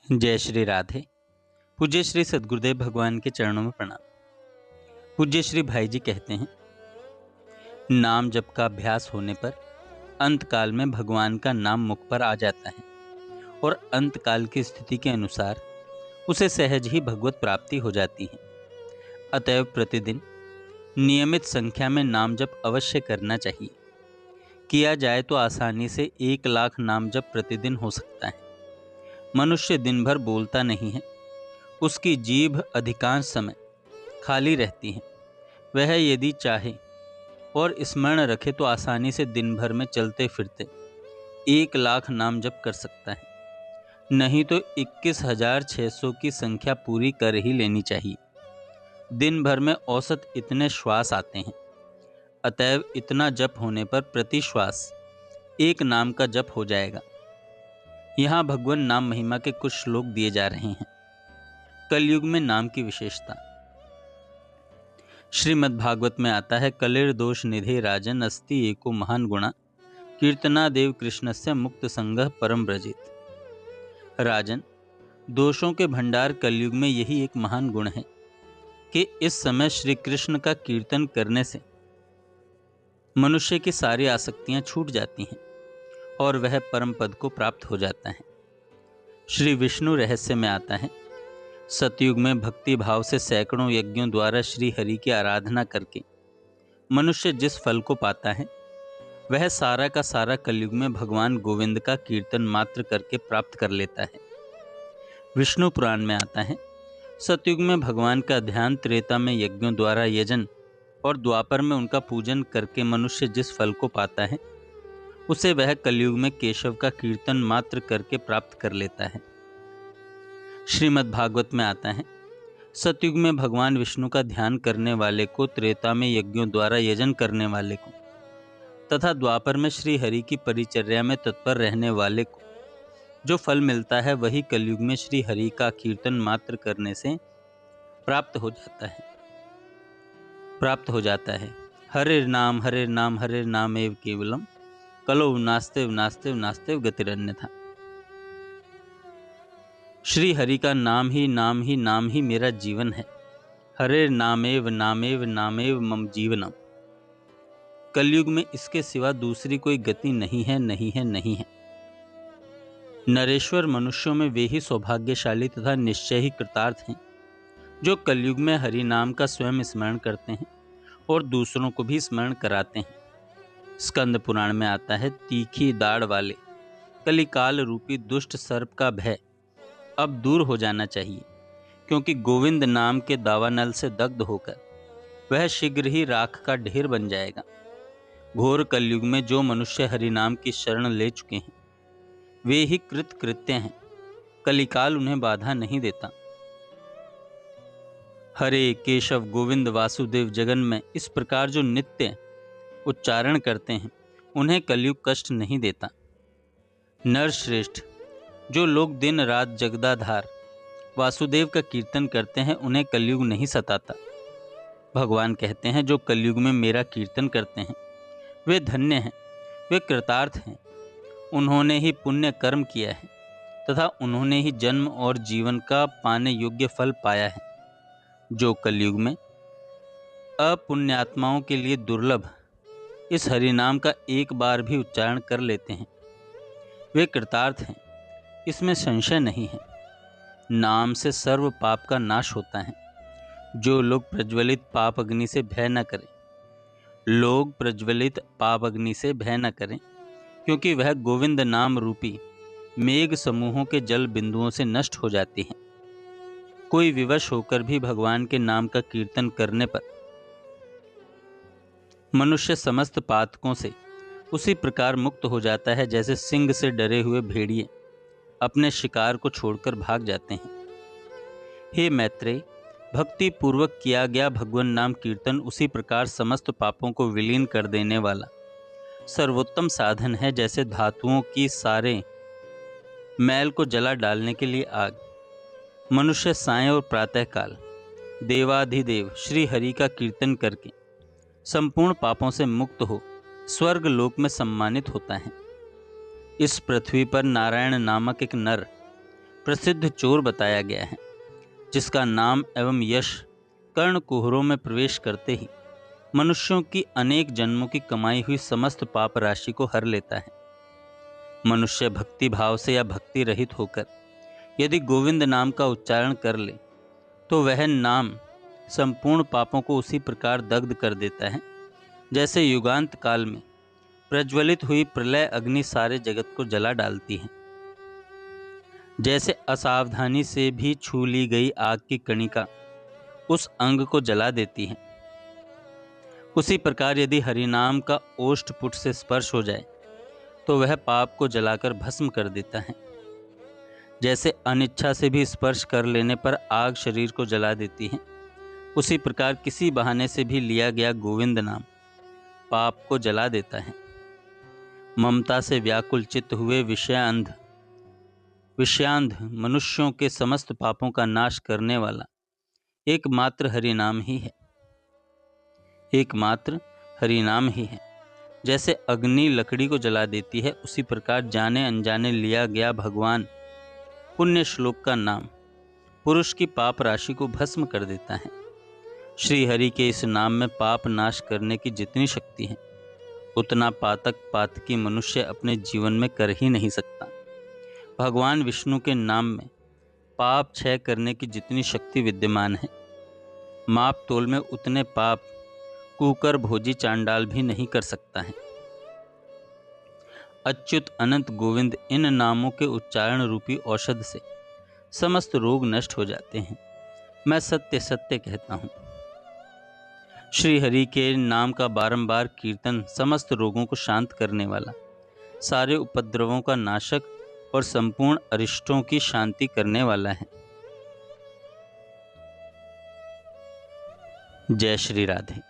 जय श्री राधे। पूज्य श्री सद्गुरुदेव भगवान के चरणों में प्रणाम। पूज्य श्री भाई जी कहते हैं, नाम जप का अभ्यास होने पर अंत काल में भगवान का नाम मुख पर आ जाता है और अंत काल की स्थिति के अनुसार उसे सहज ही भगवत प्राप्ति हो जाती है। अतएव प्रतिदिन नियमित संख्या में नाम जप अवश्य करना चाहिए। किया जाए तो आसानी से 1,00,000 नाम जप प्रतिदिन हो सकता है। मनुष्य दिन भर बोलता नहीं है, उसकी जीभ अधिकांश समय खाली रहती है। वह यदि चाहे और स्मरण रखे तो आसानी से दिन भर में चलते फिरते 1,00,000 नाम जप कर सकता है। नहीं तो 21,600 की संख्या पूरी कर ही लेनी चाहिए। दिन भर में औसत इतने श्वास आते हैं। अतएव इतना जप होने पर प्रति श्वास 1 नाम का जप हो जाएगा। यहाँ भगवान नाम महिमा के कुछ श्लोक दिए जा रहे हैं। कलयुग में नाम की विशेषता। श्रीमद् भागवत में आता है, कलिर दोष निधे राजन अस्ति एको महान गुणा कीर्तना देव कृष्णस्य मुक्त संगः परम ब्रजेत। राजन, दोषों के भंडार कलयुग में यही एक महान गुण है कि इस समय श्री कृष्ण का कीर्तन करने से मनुष्य की सारी आसक्तियां छूट जाती हैं और वह परम पद को प्राप्त हो जाता है। श्री विष्णु रहस्य में आता है, सतयुग में भक्ति भाव से सैकड़ों यज्ञों द्वारा श्री हरि की आराधना करके मनुष्य जिस फल को पाता है वह सारा का सारा कलयुग में भगवान गोविंद का कीर्तन मात्र करके प्राप्त कर लेता है। विष्णु पुराण में आता है, सतयुग में भगवान का ध्यान, त्रेता में यज्ञों द्वारा यजन और द्वापर में उनका पूजन करके मनुष्य जिस फल को पाता है उसे वह कलयुग में केशव का कीर्तन मात्र करके प्राप्त कर लेता है। श्रीमद् भागवत में आता है, सतयुग में भगवान विष्णु का ध्यान करने वाले को, त्रेता में यज्ञों द्वारा यजन करने वाले को तथा द्वापर में श्री हरि की परिचर्या में तत्पर रहने वाले को जो फल मिलता है वही कलयुग में श्री हरि का कीर्तन मात्र करने से प्राप्त हो जाता है। हरे नाम हरे नाम एव केवलम कलो नास्ते गतिरन्यथा। श्री हरि का नाम ही मेरा जीवन है। हरे नामेव मम जीवनम। कलयुग में इसके सिवा दूसरी कोई गति नहीं है। नरेश्वर मनुष्यों में वे ही सौभाग्यशाली तथा निश्चय ही कृतार्थ हैं जो कलयुग में हरि नाम का स्वयं स्मरण करते हैं और दूसरों को भी स्मरण कराते हैं। स्कंद पुराण में आता है, तीखी दाढ़ वाले कलिकाल रूपी दुष्ट सर्प का भय अब दूर हो जाना चाहिए, क्योंकि गोविंद नाम के दावानल से दग्ध होकर वह शीघ्र ही राख का ढेर बन जाएगा। घोर कलयुग में जो मनुष्य हरि नाम की शरण ले चुके हैं वे ही कृत्य हैं। कलिकाल उन्हें बाधा नहीं देता। हरे केशव गोविंद वासुदेव जगन में इस प्रकार जो नित्य उच्चारण करते हैं उन्हें कलयुग कष्ट नहीं देता। नर श्रेष्ठ, जो लोग दिन रात जगदाधार वासुदेव का कीर्तन करते हैं उन्हें कलयुग नहीं सताता। भगवान कहते हैं, जो कलयुग में मेरा कीर्तन करते हैं वे धन्य हैं, वे कृतार्थ हैं। उन्होंने ही पुण्य कर्म किया है तथा उन्होंने ही जन्म और जीवन का पाने योग्य फल पाया है। जो कलयुग में अपुण्यात्माओं के लिए दुर्लभ इस हरिनाम का एक बार भी उच्चारण कर लेते हैं वे कृतार्थ हैं, इसमें संशय नहीं है। नाम से सर्व पाप का नाश होता है। जो लोग प्रज्वलित पाप अग्नि से भय न करें, क्योंकि वह गोविंद नाम रूपी मेघ समूहों के जल बिंदुओं से नष्ट हो जाती हैं। कोई विवश होकर भी भगवान के नाम का कीर्तन करने पर मनुष्य समस्त पातकों से उसी प्रकार मुक्त हो जाता है जैसे सिंह से डरे हुए भेड़िए अपने शिकार को छोड़कर भाग जाते हैं। हे मैत्रेय, भक्ति पूर्वक किया गया भगवान नाम कीर्तन उसी प्रकार समस्त पापों को विलीन कर देने वाला सर्वोत्तम साधन है जैसे धातुओं की सारे मैल को जला डालने के लिए आग। मनुष्य सायं और प्रातःकाल देवाधिदेव श्री हरि का कीर्तन करके संपूर्ण पापों से मुक्त हो स्वर्ग लोक में सम्मानित होता है। इस पृथ्वी पर नारायण नामक एक नर प्रसिद्ध चोर बताया गया है, जिसका नाम एवं यश कर्ण कुहरों में प्रवेश करते ही मनुष्यों की अनेक जन्मों की कमाई हुई समस्त पाप राशि को हर लेता है। मनुष्य भक्ति भाव से या भक्ति रहित होकर यदि गोविंद नाम का उच्चारण कर ले तो वह नाम संपूर्ण पापों को उसी प्रकार दग्ध कर देता है, जैसे युगांत काल में प्रज्वलित हुई प्रलय अग्नि सारे जगत को जला डालती है। जैसे असावधानी से भी छू ली गई आग की कणिका उस अंग को जला देती है, उसी प्रकार यदि हरिनाम का ओष्ठपुट से स्पर्श हो जाए तो वह पाप को जलाकर भस्म कर देता है। जैसे अनिच्छा से भी स्पर्श कर लेने पर आग शरीर को जला देती है, उसी प्रकार किसी बहाने से भी लिया गया गोविंद नाम पाप को जला देता है। ममता से व्याकुल चित्त हुए विषयांध मनुष्यों के समस्त पापों का नाश करने वाला एकमात्र हरिनाम ही है, एकमात्र हरिनाम ही है। जैसे अग्नि लकड़ी को जला देती है, उसी प्रकार जाने अनजाने लिया गया भगवान पुण्य श्लोक का नाम पुरुष की पाप राशि को भस्म कर देता है। श्री हरि के इस नाम में पाप नाश करने की जितनी शक्ति है, उतना पातकी मनुष्य अपने जीवन में कर ही नहीं सकता। भगवान विष्णु के नाम में पाप क्षय करने की जितनी शक्ति विद्यमान है, माप तोल में उतने पाप कुकर भोजी चांडाल भी नहीं कर सकता है। अच्युत अनंत गोविंद इन नामों के उच्चारण रूपी औषध से समस्त रोग नष्ट हो जाते हैं। मैं सत्य सत्य कहता हूँ, श्री हरि के नाम का बारंबार कीर्तन समस्त रोगों को शांत करने वाला, सारे उपद्रवों का नाशक और संपूर्ण अरिष्टों की शांति करने वाला है। जय श्री राधे।